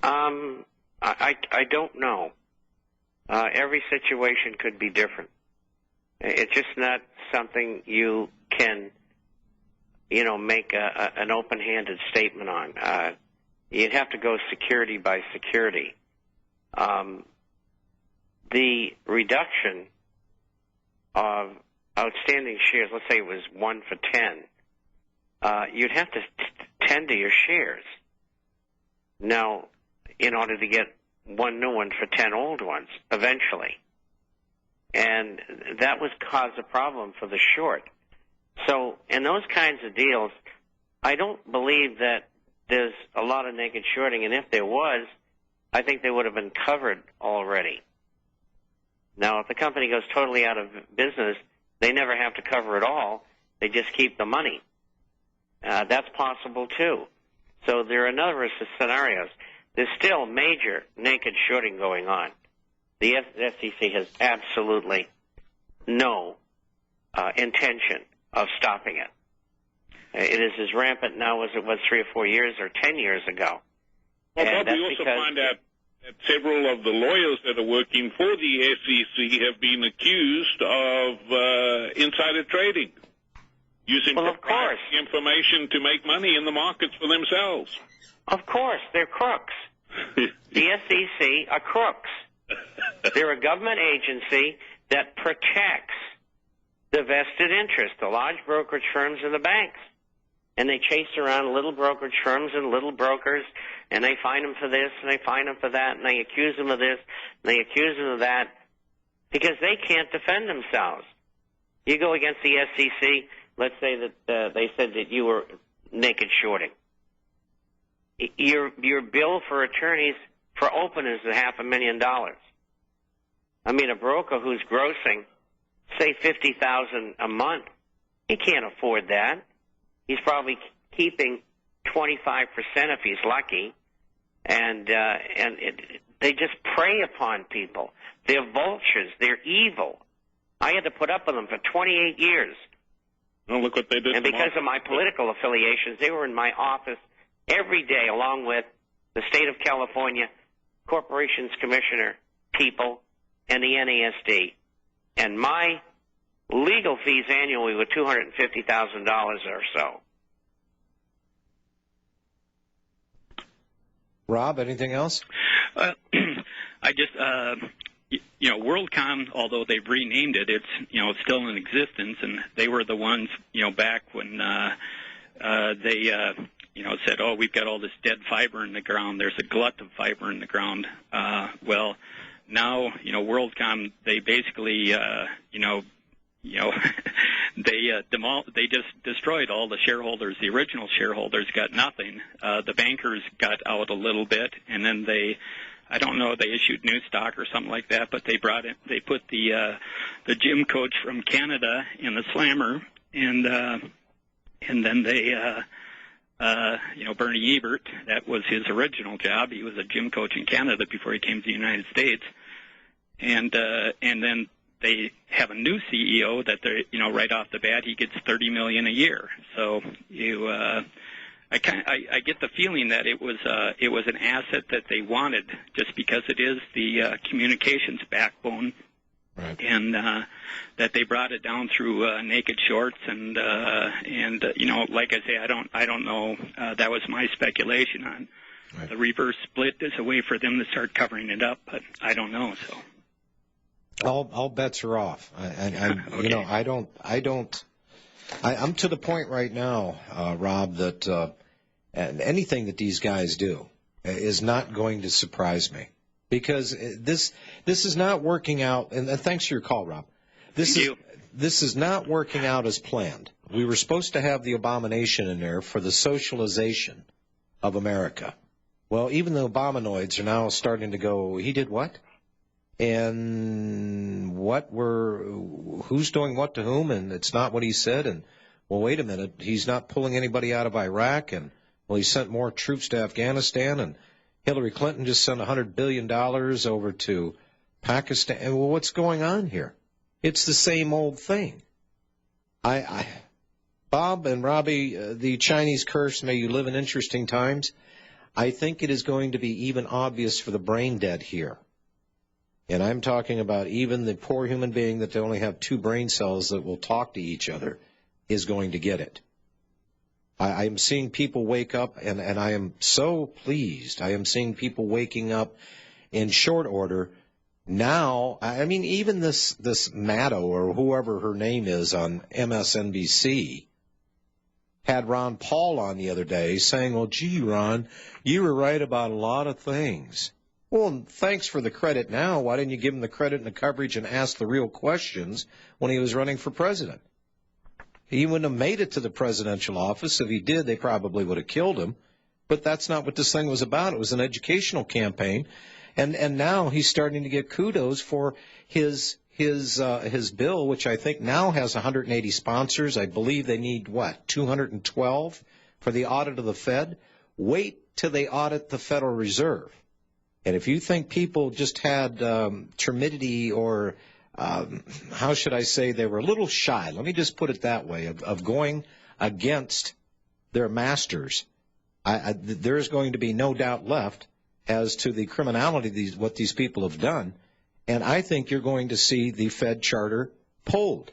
I don't know. Every situation could be different. It's just not something you can, make an open-handed statement on. You'd have to go security by security. The reduction of outstanding shares, let's say it was 1 for 10, you'd have to tender your shares. Now, in order to get one new one for 10 old ones, eventually. And that would cause a problem for the short. So in those kinds of deals, I don't believe that there's a lot of naked shorting, and if there was, I think they would have been covered already. Now, if the company goes totally out of business, they never have to cover it all. They just keep the money. That's possible, too. So there are a number of scenarios. There's still major naked shorting going on. The SEC has absolutely no intention of stopping it. It is as rampant now as it was 3 or 4 years or 10 years ago. Well, Bob, we also find out that several of the lawyers that are working for the SEC have been accused of insider trading, using proprietary information to make money in the markets for themselves. Of course, they're crooks. The SEC are crooks. They're a government agency that protects the vested interest, the large brokerage firms and the banks. And they chase around little brokerage firms and little brokers, and they find them for this, and they find them for that, and they accuse them of this, and they accuse them of that, because they can't defend themselves. You go against the SEC, let's say that they said that you were naked shorting. Your bill for attorneys for open is $500,000. I mean, a broker who's grossing, say, $50,000 a month, he can't afford that. He's probably keeping 25% if he's lucky, and they just prey upon people. They're vultures. They're evil. I had to put up with them for 28 years. Well, look what they did. And because of my political affiliations, they were in my office every day, along with the state of California, Corporations Commissioner, people, and the NASD. And my legal fees annually were $250,000 or so. Rob, anything else? I just, WorldCom, although they've renamed it, it's, still in existence, and they were the ones, back when they, said, oh, we've got all this dead fiber in the ground. There's a glut of fiber in the ground. Well, now, WorldCom, they basically, they just destroyed all the shareholders. The original shareholders got nothing. The bankers got out a little bit, and then they issued new stock or something like that. But they put the gym coach from Canada in the slammer, and then they, Bernie Ebert, that was his original job. He was a gym coach in Canada before he came to the United States, and then they have a new CEO that they're, right off the bat, he gets $30 million a year. So I get the feeling that it was an asset that they wanted just because it is the communications backbone, right. And that they brought it down through naked shorts and like I say, I don't know. That was my speculation on right. The reverse split is a way for them to start covering it up, but I don't know. So. All bets are off. Okay. I'm to the point right now, Rob, that anything that these guys do is not going to surprise me because this is not working out. And thanks for your call, Rob. This is not working out as planned. We were supposed to have the abomination in there for the socialization of America. Well, even the Obamanoids are now starting to go, he did what? And who's doing what to whom, and it's not what he said, and, well, wait a minute, he's not pulling anybody out of Iraq, and, well, he sent more troops to Afghanistan, and Hillary Clinton just sent $100 billion over to Pakistan. And, well, what's going on here? It's the same old thing. Bob and Robbie, the Chinese curse, may you live in interesting times. I think it is going to be even obvious for the brain dead here. And I'm talking about even the poor human being that they only have 2 brain cells that will talk to each other is going to get it. I'm seeing people wake up, and I am so pleased. I am seeing people waking up in short order. Now, I mean, even this Maddow, or whoever her name is on MSNBC, had Ron Paul on the other day saying, well, gee, Ron, you were right about a lot of things. Well, thanks for the credit now. Why didn't you give him the credit and the coverage and ask the real questions when he was running for president? He wouldn't have made it to the presidential office. If he did, they probably would have killed him. But that's not what this thing was about. It was an educational campaign. And now he's starting to get kudos for his bill, which I think now has 180 sponsors. I believe they need, 212 for the audit of the Fed? Wait till they audit the Federal Reserve. And if you think people just had timidity or how should I say, they were a little shy, let me just put it that way, of going against their masters, there's going to be no doubt left as to the criminality, what these people have done. And I think you're going to see the Fed charter pulled.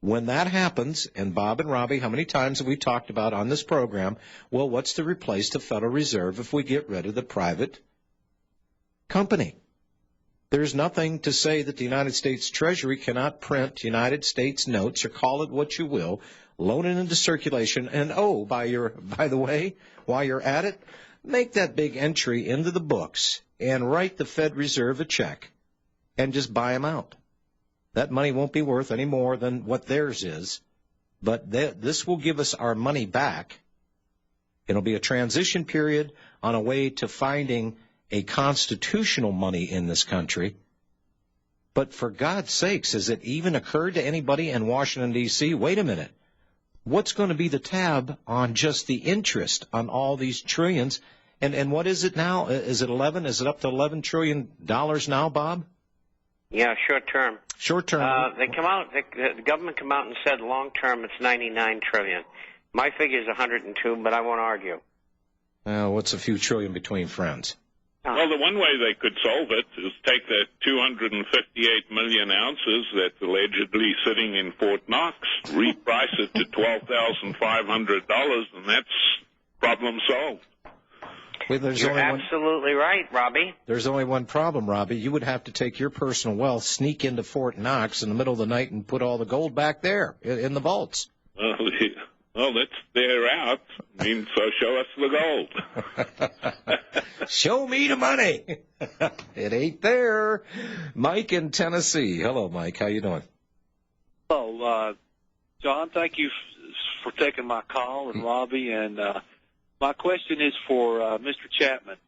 When that happens, and Bob and Robbie, how many times have we talked about on this program, well, what's to replace the Federal Reserve if we get rid of the private company? There's nothing to say that the United States Treasury cannot print United States notes, or call it what you will, loan it into circulation, and by the way, while you're at it, make that big entry into the books and write the Fed Reserve a check and just buy them out. That money won't be worth any more than what theirs is, but this will give us our money back. It'll be a transition period on a way to finding a constitutional money in this country. But for God's sakes, has it even occurred to anybody in Washington, D.C., wait a minute, what's going to be the tab on just the interest on all these trillions? And what is it now? Is it 11? Is it up to $11 trillion now, Bob? Yeah, short term. Short term. The government come out and said long term it's $99 trillion. My figure is 102, but I won't argue. What's a few trillion between friends? Well, the one way they could solve it is take the 258 million ounces that's allegedly sitting in Fort Knox, reprice it to $12,500, and that's problem solved. You're absolutely right, Robbie. There's only one problem, Robbie. You would have to take your personal wealth, sneak into Fort Knox in the middle of the night, and put all the gold back there in the vaults. Well, that's their out. I mean, so show us the gold. Show me the money. It ain't there. Mike in Tennessee. Hello, Mike. How you doing? Hello, John. Thank you for taking my call, and Robbie. And my question is for Mr. Chapman.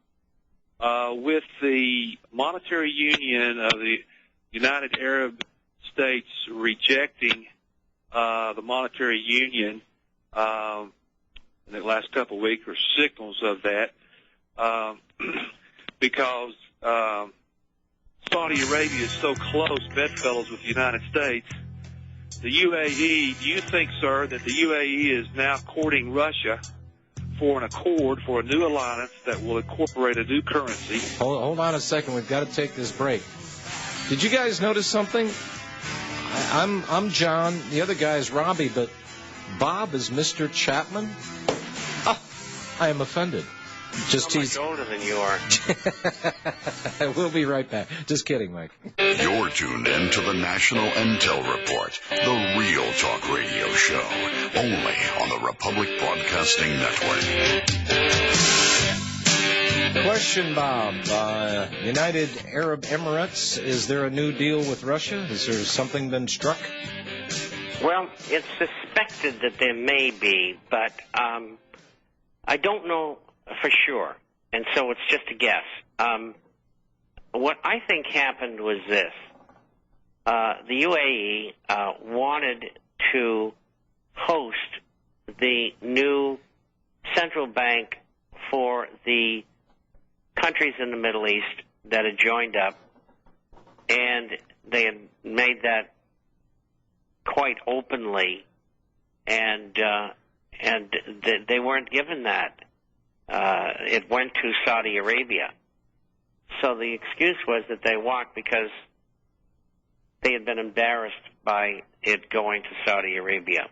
With the monetary union of the United Arab States rejecting the monetary union in the last couple of weeks, or signals of that, because Saudi Arabia is so close, bedfellows, with the United States, the UAE, do you think, sir, that the UAE is now courting Russia for an accord, for a new alliance that will incorporate a new currency? Hold on a second. We've got to take this break. Did you guys notice something? I'm John. The other guy is Robbie, but Bob is Mr. Chapman? Oh, I am offended. Just so much older than you are. We'll be right back. Just kidding, Mike. You're tuned in to the National Intel Report, the real talk radio show, only on the Republic Broadcasting Network. Question, Bob. United Arab Emirates, is there a new deal with Russia? Has there something been struck? Well, it's suspected that there may be, but I don't know for sure, and so it's just a guess. What I think happened was this. The UAE wanted to host the new central bank for the countries in the Middle East that had joined up, and they had made that quite openly, and they weren't given that. it went to Saudi Arabia. So the excuse was that they walked because they had been embarrassed by it going to Saudi Arabia.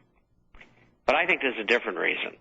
But I think there's a different reason.